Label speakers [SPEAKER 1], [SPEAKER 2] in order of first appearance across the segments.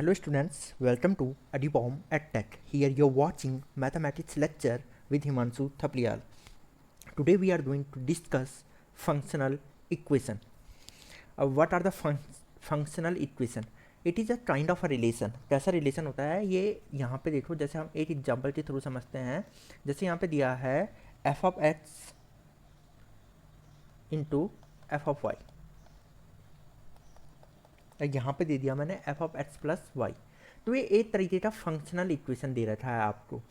[SPEAKER 1] Hello students, welcome to Adibom EdTech. Here you're watching mathematics lecture with Himanshu Thapliyal. Today we are going to discuss functional equation. What are the functional equation? It is a kind of a relation. कैसा relation होता है ये यहाँ पे देखो, जैसे हम एक एग्जाम्पल के थ्रू समझते हैं. जैसे यहाँ पे दिया है f of x into f of y, यहाँ पे दे दिया मैंने f of x plus y. तो ये एक तरीके का फंक्शनल इक्वेशन दे रखा है आपको.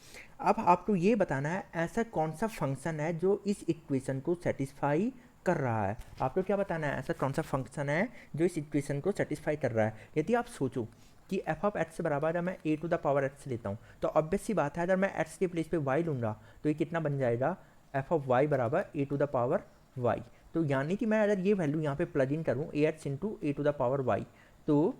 [SPEAKER 1] अब आपको ये बताना है ऐसा कौन सा फंक्शन है जो इस इक्वेशन को सेटिस्फाई कर रहा है. आपको क्या बताना है ऐसा कौन सा फंक्शन है जो इस इक्वेशन को सेटिस्फाई कर रहा है. यदि आप सोचो कि f ऑफ x बराबर अगर मैं a to the power x लेता हूँ तो ऑब्वियस सी बात है अगर मैं x के प्लेस पे y लूँगा तो ये कितना बन जाएगा f ऑफ y बराबर a to the power y. तो यानी कि मैं अगर ये वैल्यू यहाँ पे प्लग इन करूँ ax into a to the power y तो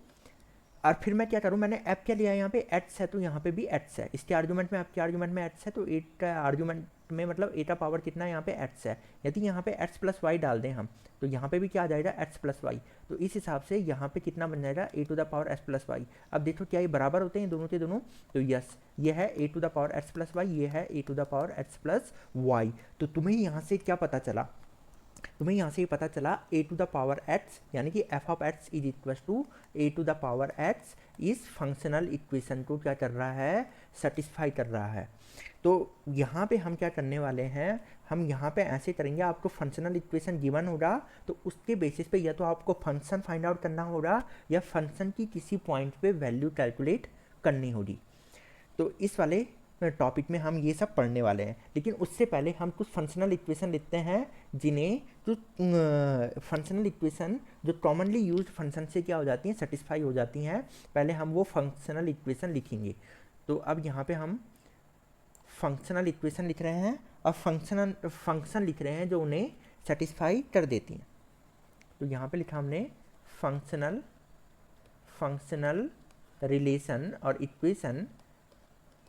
[SPEAKER 1] और फिर मैं क्या करूँ, मैंने f क्या लिया है यहाँ पे x है तो यहाँ पे भी x है. इसके आर्ग्यूमेंट में f के आर्ग्यूमेंट में x है तो 8 का आर्ग्यूमेंट में मतलब a का पावर कितना है यहाँ पे x है. यदि यहाँ पे x प्लस वाई डाल दें हम तो यहाँ पे भी क्या आ जाएगा x प्लस वाई. तो इस हिसाब से यहाँ पे कितना बन जाएगा a to the power x plus y. अब देखो क्या ये बराबर होते हैं दोनों के दोनों. तो यस ये है a to the power x plus y, ये है a to the power x plus y. तो तुम्हें यहाँ से क्या पता चला, तुम्हें यहाँ से ये पता चला a to the power x यानी कि f of x is equal to a to the power x इस फंक्शनल इक्वेशन को क्या कर रहा है, सेटिस्फाई कर रहा है. तो यहाँ पे हम क्या करने वाले हैं, हम यहाँ पे ऐसे करेंगे, आपको फंक्शनल इक्वेशन गिवन होगा तो उसके बेसिस पे या तो आपको फंक्शन फाइंड आउट करना होगा या फंक्शन की किसी पॉइंट पे वैल्यू कैलकुलेट करनी होगी. तो इस वाले टॉपिक में हम ये सब पढ़ने वाले हैं. लेकिन उससे पहले हम कुछ फंक्शनल इक्वेशन लिखते हैं जिन्हें जो फंक्शनल इक्वेशन जो कॉमनली यूज्ड फंक्शन से क्या हो जाती हैं, सेटिस्फाई हो जाती हैं. पहले हम वो फंक्शनल इक्वेशन लिखेंगे. तो अब यहाँ पे हम फंक्शनल इक्वेशन लिख रहे हैं और फंक्शन लिख रहे हैं जो उन्हें सेटिस्फाई कर देती हैं. तो यहाँ पे लिखा हमने फंक्शनल रिलेशन और इक्वेशन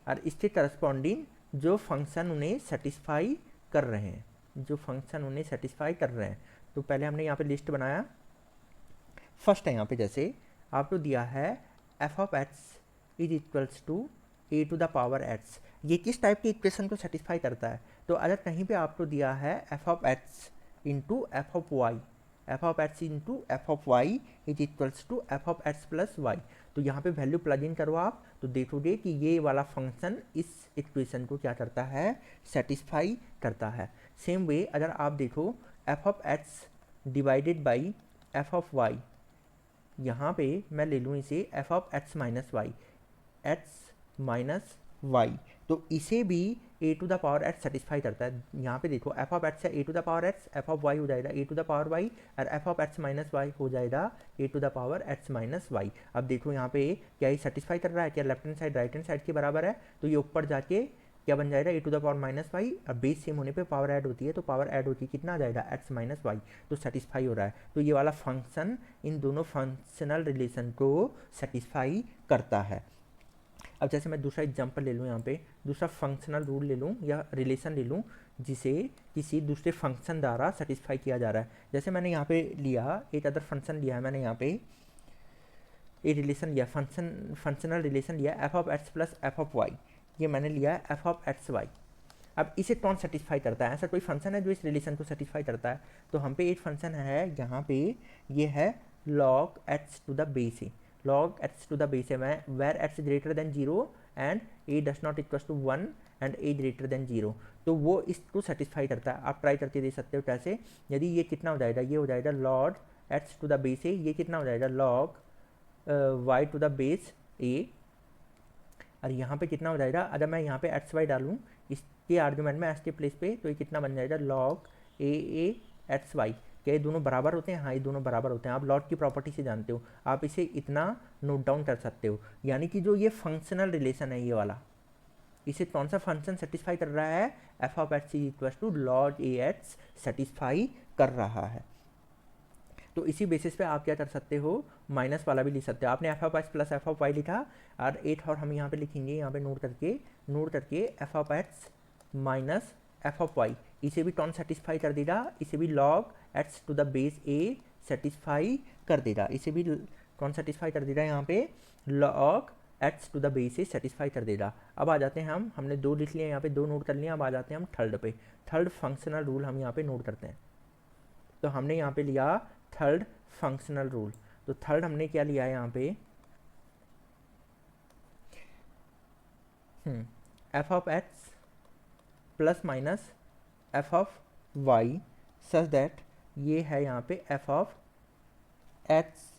[SPEAKER 1] और इसके करस्पॉन्डिंग जो फंक्शन उन्हें सेटिस्फाई कर रहे हैं, जो फंक्शन उन्हें सेटिस्फाई कर रहे हैं. तो पहले हमने यहाँ पे लिस्ट बनाया. फर्स्ट है यहाँ पे जैसे आपको दिया है f of x is equals to a to the power x. ये किस टाइप की इक्वेशन को सेटिस्फाई करता है. तो अगर कहीं पे आपको दिया है f of x into f of y, f of x into f of y is equals to f of x plus y, तो यहाँ पे वैल्यू प्लग इन करो आप तो देखोगे कि ये वाला फंक्शन इस इक्वेशन को क्या करता है, सेटिस्फाई करता है. सेम वे अगर आप देखो f of x divided by f of y, यहाँ पे मैं ले लूँ इसे f of x minus y, x minus y, तो इसे भी a to the power x satisfy करता है. यहाँ पे देखो एफ ऑफ x है a to the power x, f of y हो जाएगा a to the power y और f of x minus y हो जाएगा a to the power x minus y. अब देखो यहाँ पे क्या ये सेटिस्फाई कर रहा है, क्या left hand side right hand side के बराबर है. तो ये ऊपर जाके क्या बन जाएगा a to the power minus y. अब बेस सेम होने पे पावर ऐड होती है तो पावर ऐड होती है कितना आ जाएगा x माइनस वाई. तो सेटिस्फाई हो रहा है. तो ये वाला फंक्शन इन दोनों फंक्शनल रिलेशन को सेटिस्फाई करता है. अब जैसे मैं दूसरा एग्जांपल ले लूँ, यहाँ पे दूसरा फंक्शनल रूल ले लूँ या रिलेशन ले लूँ जिसे किसी दूसरे फंक्शन द्वारा सेटिस्फाई किया जा रहा है. जैसे मैंने यहाँ पे लिया एक अदर फंक्शन लिया है, मैंने यहाँ पे एक रिलेशन लिया, फंक्शनल रिलेशन लिया f of x plus f of y. ये मैंने लिया है एफ ऑफ एक्स वाई. अब इसे कौन सेटिस्फाई करता है, ऐसा कोई फंक्शन है जो इस रिलेशन को सेटिस्फाई करता है. तो हम पे एक फंक्शन है यहाँ पे, ये है log x to the base A, log x to the base A में where x greater than 0 and a does not equal to 1 and a greater than 0. तो वो इसको सेटिस्फाई करता है. आप ट्राई करके दे सकते हो कैसे. यदि ये कितना हो जाएगा, ये हो जाएगा log x to the base A, ये कितना हो जाएगा log y to the base a, और यहाँ पे कितना हो जाएगा अगर मैं यहाँ पे एक्स वाई डालूँ इसके आर्ग्यूमेंट में एक्स के प्लेस पे तो ये कितना बन जाएगा log a एक्स वाई. क्या ये दोनों बराबर होते हैं, हाँ ये दोनों बराबर होते हैं. आप लॉग की प्रॉपर्टी से जानते हो, आप इसे इतना नोट डाउन कर सकते हो. यानी कि जो ये फंक्शनल रिलेशन है ये वाला, इसे कौन सा फंक्शन सेटिस्फाई कर रहा है, f of x is equal to log a x satisfy कर रहा है. तो इसी बेसिस पे आप क्या कर सकते हो, माइनस वाला भी लिख सकते हो. आपने f of x plus f of y लिखा और एट और हम यहाँ पे लिखेंगे, यहाँ पे नोट करके f of x minus F of y, इसे भी कौन सेटिस्फाई कर देगा, इसे भी log x to the base a satisfy कर देगा. इसे भी कौन सेटिस्फाई कर दे रहा है यहाँ पे, log x to the base से सेटिस्फाई कर दे रहा। अब आ जाते हैं हमने 2 लिख लिया यहाँ पे, 2 नोट कर लिया। अब आ जाते हैं हम थर्ड पे। थर्ड फंक्शनल रूल हम यहाँ पे नोट करते हैं। तो हमने यहाँ पे लिया थर्ड फंक्शनल रूल। तो थर्ड हमने क्या लिया है यहाँ पे, F of x plus minus F of y such that ये है यहाँ पे F of x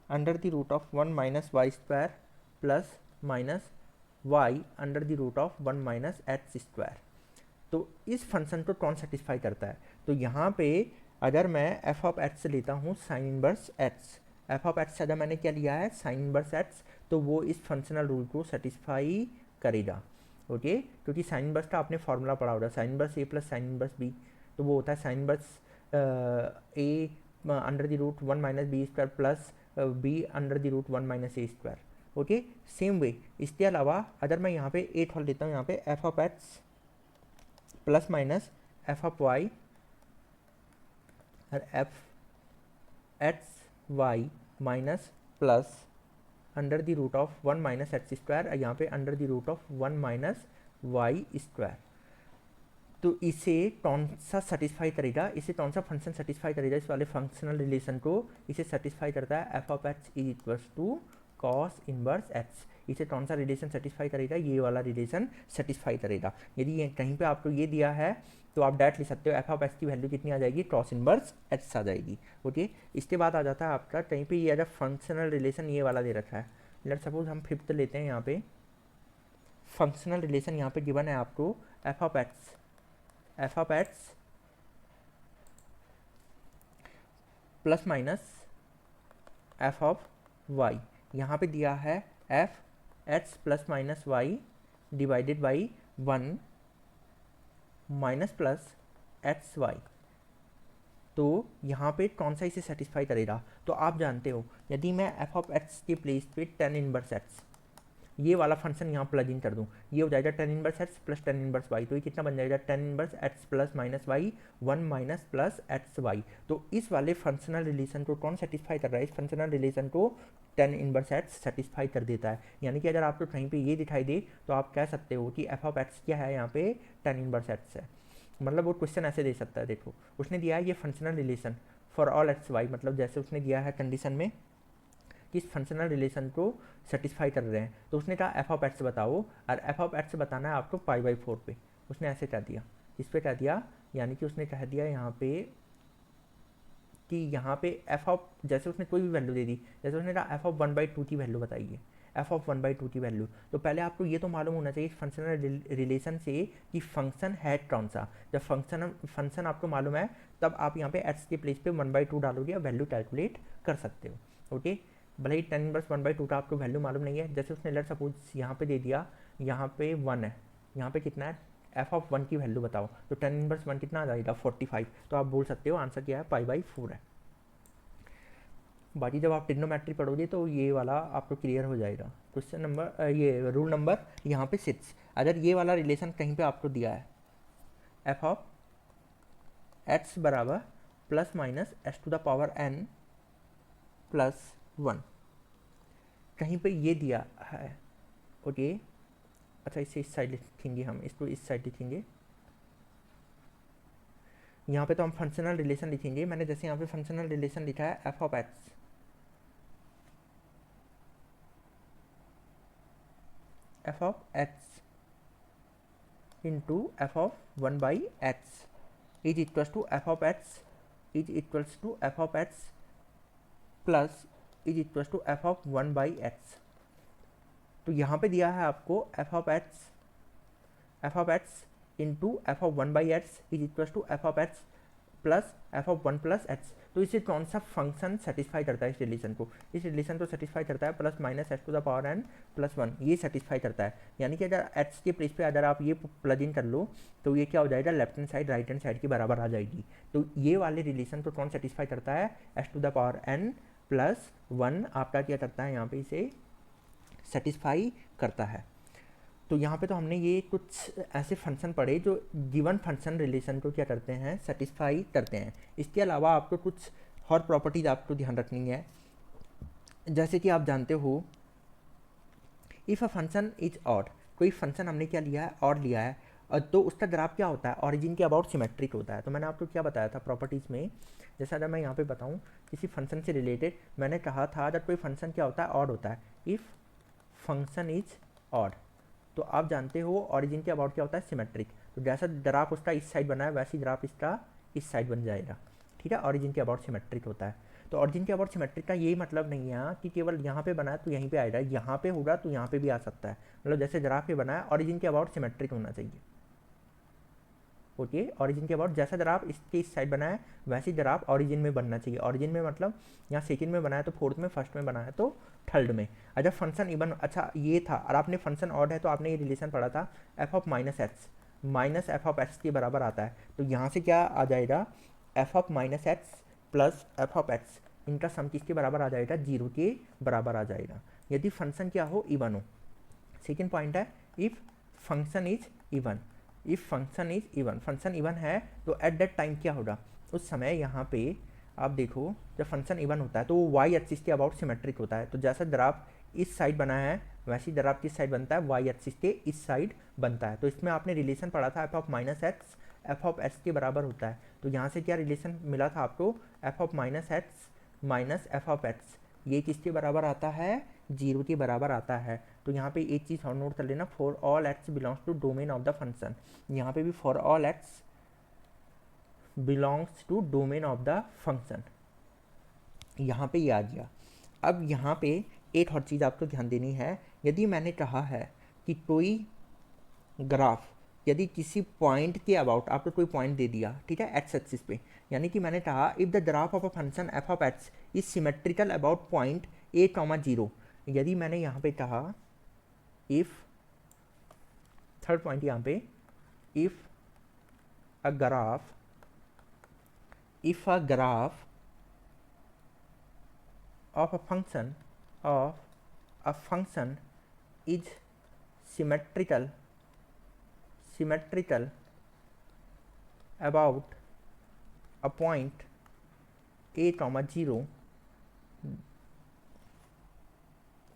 [SPEAKER 1] under the root of 1 minus Y square plus minus y under the root of 1 minus x square. तो इस फंक्शन को कौन satisfy करता है, तो यहाँ पे अगर मैं एफ ऑफ एक्स लेता हूँ sine inverse x, F of x अगर मैंने क्या लिया है साइन इनवर्स एक्स, तो वो इस फंक्शनल रूल को सेटिस्फाई करेगा। ओके, क्योंकि साइन इनवर्स का आपने फॉर्मूला पढ़ा होगा, sine inverse a plus sine inverse b, तो वो होता है sine inverse a under the root 1 minus b square plus b under the root 1 minus a square. Okay, same way इसके अलावा अगर मैं यहाँ पे एट और लेता हूँ, यहाँ पे F of x plus minus F of Y और F X Y minus plus under the root of 1 minus x square, यहाँ पे under the root of 1 minus Y square. तो इसे कौन सा सेटिस्फाई करेगा, इसे कौन सा फंक्शन सेटिस्फाई करेगा, इस वाले फंक्शनल रिलेशन को इसे सेटिस्फाई करता है f of x is equals to cos inverse x. इसे कौन सा रिलेशन सेटिस्फाई करेगा, ये वाला रिलेशन सेटिस्फाई करेगा। यदि ये कहीं पे आपको ये दिया है तो आप डायरेक्ट लिख सकते हो एफ ऑफ एक्स की वैल्यू कितनी आ जाएगी, कॉस इनवर्स एक्स आ जाएगी। ओके, इसके बाद आ जाता है आपका कहीं पे ये अगर फंक्शनल रिलेशन ये वाला दे रखा है, लेट सपोज हम फिफ्थ लेते हैं, यहाँ पे फंक्शनल रिलेशन यहाँ पे गिवन है आपको f of x plus minus F of y, यहाँ पे दिया है f x plus minus y divided by 1 minus plus x y. तो यहाँ पे कौन सा इसे सेटिस्फाई करेगा, तो आप जानते हो यदि मैं एफ ऑफ एक्स के प्लेस पे टेन इनवर्स एक्स ये वाला फंक्शन यहाँ प्लग इन कर दूँ, ये हो जाएगा tan inverse x plus tan inverse y. तो ये कितना बन जाएगा, tan inverse x plus minus y 1 minus plus x y. तो इस वाले फंक्शनल रिलेशन को कौन सेटिस्फाई कर रहा है, इस फंक्शनल रिलेशन को टेन इनवर्स एक्स सेटिस्फाई कर देता है। यानी कि अगर आपको कहीं पे ये दिखाई दे तो आप कह सकते हो कि एफ ऑफ एक्स क्या है, यहाँ पे टेन इनवर्स एक्स है। मतलब वो क्वेश्चन ऐसे दे सकता है, देखो उसने दिया है ये functional relation for all x y, मतलब जैसे उसने दिया है कंडीशन में कि इस फंक्शनल रिलेशन को सेटिस्फाई कर रहे हैं, तो उसने कहा एफ ऑफ एक्स बताओ, और एफ ऑफ एक्स बताना है आपको पाई बाई 4 पे। उसने ऐसे कह दिया, इस पे कह दिया, यानी कि उसने कह दिया यहाँ पे कि यहाँ पे एफ ऑफ, जैसे उसने कोई भी वैल्यू दे दी, जैसे उसने कहा एफ ऑफ 1/2 की वैल्यू बताइए, एफ ऑफ 1/2 की वैल्यू, तो पहले आपको ये तो मालूम होना चाहिए फंक्शनल रिलेशन से कि फंक्शन है कौन सा। जब फंक्शन आपको मालूम है तब आप यहाँ पे एक्स के प्लेस पे 1/2 डालोगे और वैल्यू कैलकुलेट कर सकते हो। ओके, भले ही टेन इनवर्स 1/2 का आपको वैल्यू मालूम नहीं है, जैसे उसने लेट सपोज यहाँ पे दे दिया, यहाँ पे 1 है, यहाँ पे कितना है, एफ ऑफ 1 की वैल्यू बताओ, तो टेन इनवर्स 1 कितना आ जाएगा 45। तो आप बोल सकते हो आंसर क्या है, पाई बाई 4 है। बाकी जब आप ट्रिग्नोमेट्री पढ़ोगे तो ये वाला आपको क्लियर हो जाएगा। क्वेश्चन नंबर ये रूल नंबर यहाँ पे 6, अगर ये वाला रिलेशन कहीं पे आपको दिया है एफ ऑफ एक्स बराबर plus minus x to the power n plus 1, कहीं पे ये दिया है। ओके, अच्छा इसे इस साइड लिखेंगे, हम इसको इस साइड लिखेंगे, यहाँ पे तो हम फंक्शनल रिलेशन लिखेंगे। मैंने जैसे यहाँ पे फंक्शनल रिलेशन लिखा है f of x into f of 1/x is equals to f of x is equals to f of x plus is equals to f of 1/x। तो यहाँ पे दिया है आपको f of x into f of 1/x is equals to f of x plus f of 1 plus x. तो इसे कौन सा फंक्शन सेटिस्फाई करता है, इस रिलेशन को, सेटिस्फाई करता है plus minus x to the power n plus 1, ये सेटिस्फाई करता है। यानी कि अगर एक्स के प्लेस पे अगर आप ये प्लग इन कर लो तो ये क्या हो जाएगा, left hand side right hand side के बराबर आ जाएगी। तो ये वाले रिलेशन को कौन सेटिस्फाई करता है, x to the power n plus 1 आपका क्या करता है, यहाँ पे इसे सेटिस्फाई करता है। तो यहाँ पे तो हमने ये कुछ ऐसे फंक्शन पढ़े जो गिवन फंक्शन रिलेशन को क्या करते हैं, सेटिस्फाई करते हैं। इसके अलावा आपको कुछ और प्रॉपर्टीज आपको ध्यान रखनी है। जैसे कि आप जानते हो, if a function is odd, कोई फंक्शन हमने क्या लिया है, ऑड लिया है, और तो उसका ग्राफ क्या होता है, ऑरिजिन के अबाउट सिमेट्रिक होता है। तो मैंने आपको क्या बताया था प्रॉपर्टीज़ में, जैसे अगर मैं यहाँ पे बताऊँ किसी फंक्शन से रिलेटेड, मैंने कहा था अगर कोई फंक्शन क्या होता है, ऑड होता है, इफ़ फंक्शन इज ऑड, तो आप जानते हो ऑरिजिन के अबाउट क्या होता है, सिमेट्रिक। तो जैसा ग्राफ उसका इस साइड बना है वैसे ही ग्राफ इसका इस साइड बन जाएगा, ठीक है, ऑरिजिन के अबाउट सिमेट्रिक होता है। तो ऑरिजिन के अबाउट सिमेट्रिक का यही मतलब नहीं है कि केवल यहाँ पे बना है तो यहीं पे आएगा, यहाँ पे होगा तो यहाँ पे भी आ सकता है, मतलब जैसे ग्राफ पे बना है ऑरिजिन के अबाउट सिमेट्रिक होना चाहिए। ओके, ऑरिजिन के अबाउट जैसा ग्राफ इसके इस साइड बना है वैसे ग्राफ ऑरिजिन में बनना चाहिए। ऑरिजिन में मतलब यहाँ सेकंड में बना है तो फोर्थ में, फर्स्ट में बना है तो थर्ड में। अच्छा फंक्शन इवन, अच्छा ये था, और आपने फंक्शन ऑड है तो आपने ये रिलेशन पढ़ा था F of minus x, minus F of x के बराबर आता है। तो यहाँ से क्या आ जाएगा, F of minus x plus f of x, इनका सम किसके बराबर आ जाएगा, जीरो के बराबर आ जाएगा, यदि फंक्शन क्या हो, इवन हो। सेकेंड पॉइंट है if function is even, if function is even, function even है तो एट दैट टाइम क्या होगा, उस समय यहाँ पे आप देखो जब फंक्शन इवन होता है तो वो वाई एक्सिस के अबाउट सिमेट्रिक होता है। तो जैसा ग्राफ इस साइड बना है वैसे ग्राफ किस साइड बनता है, वाई एक्सिस के इस साइड बनता है। तो इसमें आपने रिलेशन पढ़ा था F of minus x F of x के बराबर होता है। तो यहाँ से क्या रिलेशन मिला था आपको, f of minus x minus F of x, ये किसके बराबर आता है, जीरो के बराबर आता है। तो यहाँ पे एक चीज़ और नोट कर लेना, for all x belongs to domain of the function, यहाँ पे भी for all x belongs to domain of the function, यहाँ पे ये आ गया। अब यहाँ पे एक और चीज़ आपको ध्यान देनी है, यदि मैंने कहा है कि कोई ग्राफ यदि किसी पॉइंट के अबाउट आपको कोई पॉइंट दे दिया, ठीक है, एक्स एक्सिस पे, यानी कि मैंने कहा if the graph of a function F of x is symmetrical about point A comma zero, यदि मैंने यहाँ पे कहा इफ, थर्ड पॉइंट यहाँ पे, if a graph, if a graph of a function of a function is symmetrical about a point a comma 0,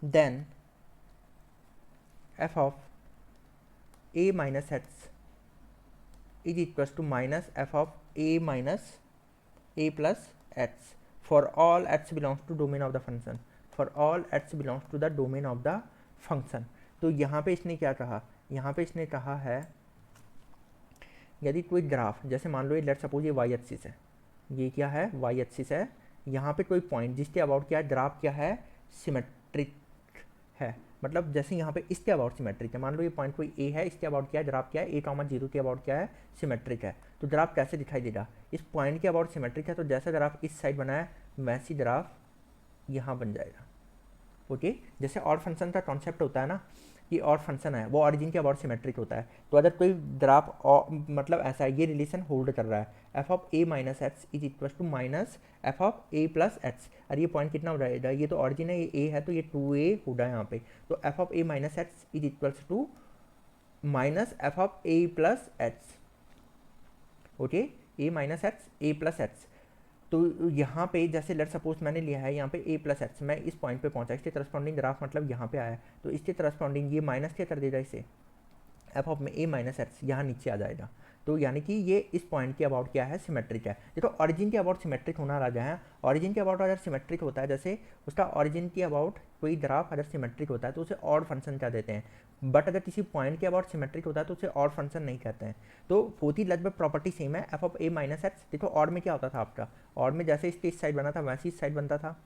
[SPEAKER 1] then f of a minus x is equals to minus f of a minus a plus x for all x belongs to domain of the function, for all x belongs to the domain of the function। तो यहाँ पे इसने क्या कहा, यहाँ पे इसने कहा है यदि कोई ग्राफ, जैसे मान लो ये लेट सपोज ये वाई एक्सिस है, ये क्या है, वाई एक्सिस है, यहाँ पे कोई पॉइंट जिसके अबाउट क्या है, ग्राफ क्या है, सिमेट्रिक है, मतलब जैसे यहाँ पे इसके अबाउट सिमेट्रिक है, मान लो ये पॉइंट कोई ए है, इसके अबाउट क्या है, ग्राफ क्या है, ए कॉमा जीरो के अबाउट क्या है, सिमेट्रिक है। तो ग्राफ कैसे दिखाई देगा, इस पॉइंट के अबाउट सिमेट्रिक है तो जैसा ग्राफ इस साइड बना है वैसी ग्राफ यहाँ बन जाएगा। ओके, जैसे और फंक्शन का कॉन्सेप्ट होता है ना कि और फंक्शन है वो ऑरिजिन के अबाउट सिमेट्रिक होता है, तो अगर कोई ग्राफ मतलब ऐसा है, ये रिलेशन होल्ड कर रहा है, f of a minus x is equal to minus F of a plus x, अरे ये पॉइंट कितना हो जाएगा, ये तो ऑरिजिन है, ये ए है तो ये 2a होगा यहाँ पे, तो f of a minus x is equals to minus F of a plus x. Okay, a minus x a plus x, तो यहाँ पे जैसे लेट सपोज मैंने लिया है यहाँ पे a प्लस एक्स, मैं इस पॉइंट पे पहुँचा, इसके करस्पॉन्डिंग ग्राफ मतलब यहाँ पे आया, तो इसके करस्पॉन्डिंग ये माइनस क्या कर देगा इसे, एफ ऑफ में a माइनस एक्स यहाँ नीचे आ जाएगा। तो यानी कि ये इस पॉइंट के अबाउट क्या है, सिमेट्रिक है। देखो ऑरिजिन के अबाउट सिमेट्रिक होना राजा है, ऑरिजिन के अबाउट अगर सिमेट्रिक होता है, जैसे उसका ऑरिजिन के अबाउट कोई ग्राफ अगर सिमेट्रिक होता है तो उसे ऑड फंक्शन कह देते हैं, बट अगर किसी पॉइंट के अबाउट सिमेट्रिक होता है तो उसे ऑड फंक्शन नहीं कहते हैं। तो होती लगभग प्रॉपर्टी सेम है, f of a minus x. देखो ऑड में क्या होता था आपका, ऑड में जैसे इसके इस साइड बना था वैसे इस साइड बनता था,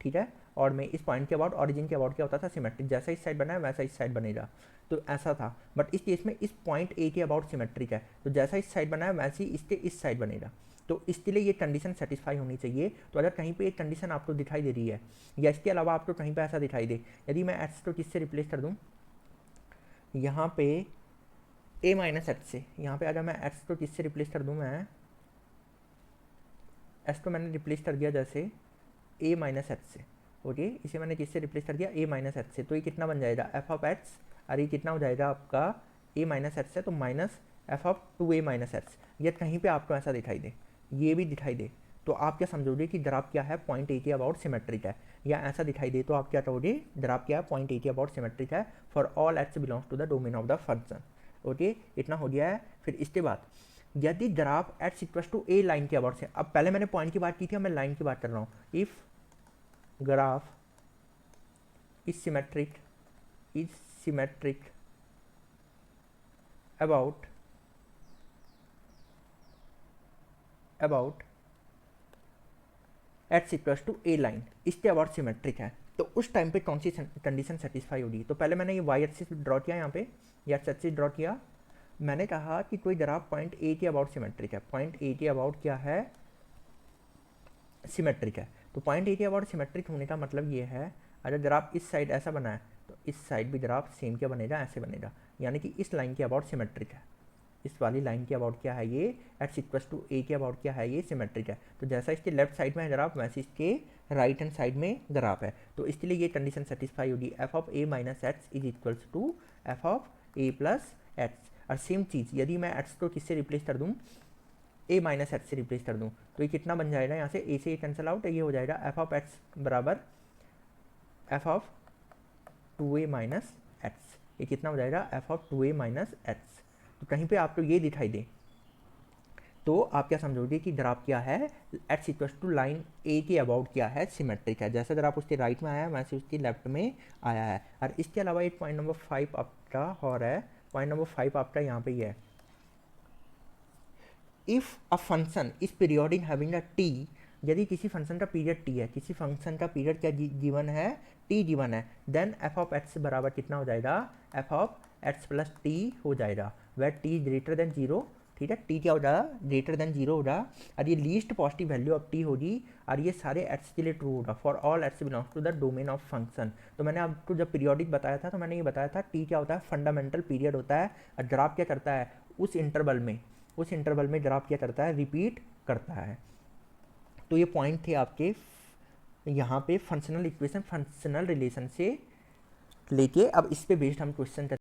[SPEAKER 1] ठीक है, और में इस पॉइंट के अबाउट ऑरिजिन के अबाउट क्या होता था, सिमेट्रिक, जैसा इस साइड बना है वैसा इस साइड बनेगा, तो ऐसा था। बट इस केस में इस पॉइंट ए के अबाउट सिमेट्रिक है, तो जैसा इस साइड बना है वैसे ही इसके इस साइड बनेगा, तो इसके लिए ये कंडीशन सेटिस्फाई होनी चाहिए। तो अगर कहीं पे एक कंडीशन आपको दिखाई दे रही है या इसके अलावा आपको कहीं पे ऐसा दिखाई दे, यदि मैं एक्स को किससे रिप्लेस कर दूँ, यहाँ पे ए माइनस एक्स से, यहाँ पे अगर मैं एक्स को किससे रिप्लेस कर दूँ, मैं एक्स को मैंने रिप्लेस कर दिया जैसे ए माइनस एक्स से, ओके, इसे मैंने किससे रिप्लेस कर दिया, ए माइनस एक्स से, तो ये कितना बन जाएगा, एफ ऑफ एक्स, और ये कितना हो जाएगा आपका ए माइनस एक्स है तो minus F of 2a minus x. या कहीं पे आपको ऐसा दिखाई दे, ये भी दिखाई दे, तो आप क्या समझोगे कि ग्राफ क्या है, पॉइंट ए के अबाउट सिमेट्रिक है, या ऐसा दिखाई दे तो आप क्या कहोगे, ग्राफ क्या है, पॉइंट ए के अबाउट सिमेट्रिक है for all x belongs to the domain of the function. Okay, इतना हो गया है। फिर इसके बाद यदि graph x equal to a line के अबाउट से, अब पहले मैंने पॉइंट की बात की थी, अब मैं लाइन की बात कर रहा हूँ। If graph is symmetric about x equals to a line, इसके अबाउट सिमेट्रिक है, तो उस टाइम पे कौन सी कंडीशन सेटिस्फाई होगी। तो पहले मैंने ये वाई एक्सिस ड्रॉ किया यहाँ पे, या एक्स एक्सिस ड्रॉ किया। मैंने कहा कि कोई ग्राफ पॉइंट ए के अबाउट सिमेट्रिक है, पॉइंट ए के अबाउट क्या है, सिमेट्रिक है। तो पॉइंट ए के अबाउट सिमेट्रिक होने का मतलब ये है, अगर ग्राफ इस साइड ऐसा बना है तो इस साइड भी ग्राफ सेम क्या बनेगा, ऐसे बनेगा, यानी कि इस लाइन के अबाउट सिमेट्रिक है, इस वाली लाइन के अबाउट क्या है ये, एक्स इक्वल्स टू ए के अबाउट क्या है ये, सिमेट्रिक है। तो जैसा इसके लेफ्ट साइड में है ग्राफ, वैसे इसके राइट हैंड साइड में ग्राफ है, तो इसके लिए ये कंडीशन सेटिस्फाई होगी, f of a minus x is equals to f of a plus x. और सेम चीज़ यदि मैं एक्स को किससे रिप्लेस कर दूँ, ए माइनस एक्स से रिप्लेस कर दूँ, तो ये कितना बन जाएगा, यहाँ से ए से कैंसिल आउट, ये हो जाएगा एफ ऑफ एक्स बराबर F of 2a minus x. ये कितना हो जाएगा, F of 2a minus x. तो कहीं पे आपको ये दिखाई दे तो आप क्या समझोगे कि ग्राफ क्या है, एक्स इक्वल्स टू लाइन ए के अबाउट क्या है, सिमेट्रिक है। जैसे ग्राफ उसके राइट में आया है वैसे उसके लेफ्ट में आया है। और इसके अलावा एक पॉइंट नंबर 5 आपका और है, पॉइंट नंबर 5 आपका यहाँ पे ही है, if a function is periodic having a T, यदि किसी फंक्शन का पीरियड टी है, किसी फंक्शन का पीरियड क्या गिवन है, टी गिवन है, देन एफ ऑफ एक्स बराबर कितना हो जाएगा, F of x plus T हो जाएगा, वह टी ग्रेटर देन जीरो। ठीक है, टी क्या हो जाएगा, ग्रेटर देन जीरो होगा, और ये least positive value of t होगी, और ये सारे एक्स के लिए ट्रू होगा for all x belongs to the domain of function. तो मैंने आपको जब पीरियोडिक बताया था तो मैंने ये बताया था टी क्या होता है, फंडामेंटल पीरियड होता है, और ग्राफ क्या करता है, उस इंटरवल में ग्राफ क्या करता है, रिपीट करता है। तो ये पॉइंट थे आपके यहाँ पे फंक्शनल इक्वेशन, फंक्शनल रिलेशन से लेके। अब इस पे बेस्ड हम क्वेश्चन